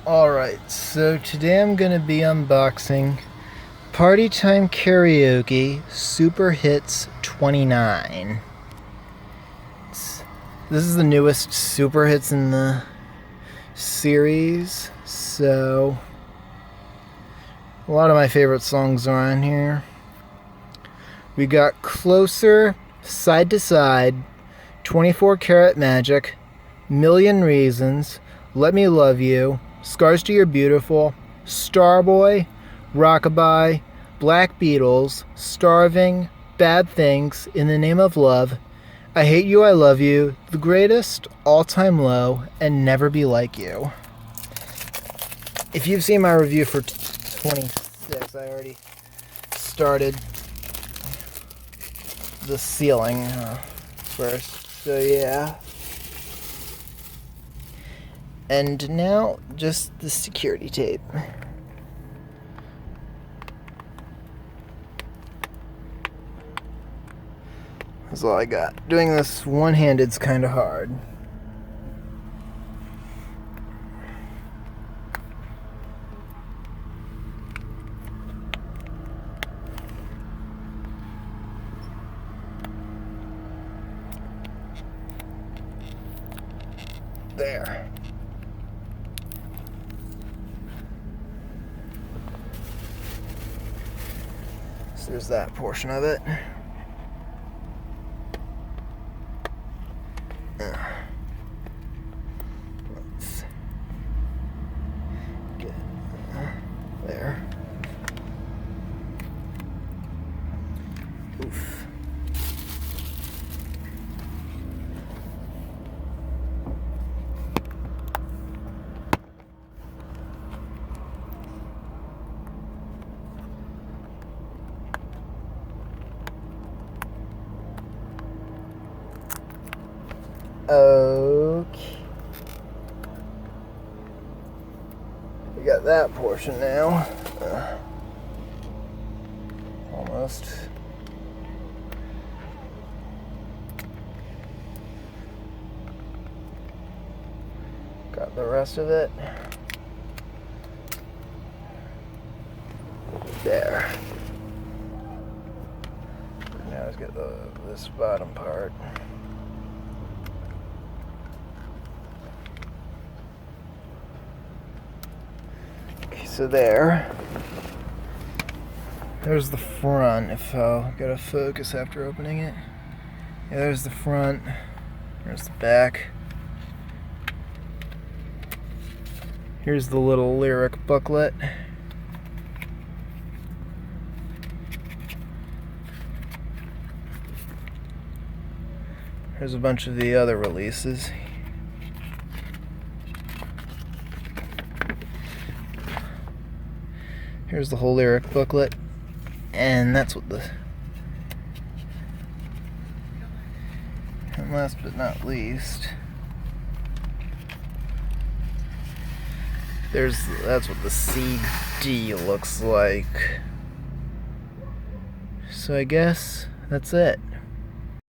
Alright, so today I'm gonna be unboxing Party Time Karaoke Super Hits 29. This is the newest Super Hits in the series, so a lot of my favorite songs are on here. We got Closer, Side to Side, 24 Karat Magic, Million Reasons, Let Me Love You, Scars to Your Beautiful, Starboy, Rockabye, Black Beatles, Starving, Bad Things, In the Name of Love, I Hate You, I Love You, The Greatest, All Time Low, and Never Be Like You. If you've seen my review for 26, I already started the ceiling first, so yeah. And now, just the security tape. That's all I got. Doing this one-handed's kind of hard. There. So there's that portion of it. Let's get there. Oof. Okay. We got that portion now. Almost. Got the rest of it. There. Now let's get this bottom part. So there's the front. If I'll get a focus after opening it. Yeah, there's the front. There's the back. Here's the little lyric booklet. There's a bunch of the other releases. Here's the whole lyric booklet, and that's what and last but not least, that's what the CD looks like. So I guess that's it.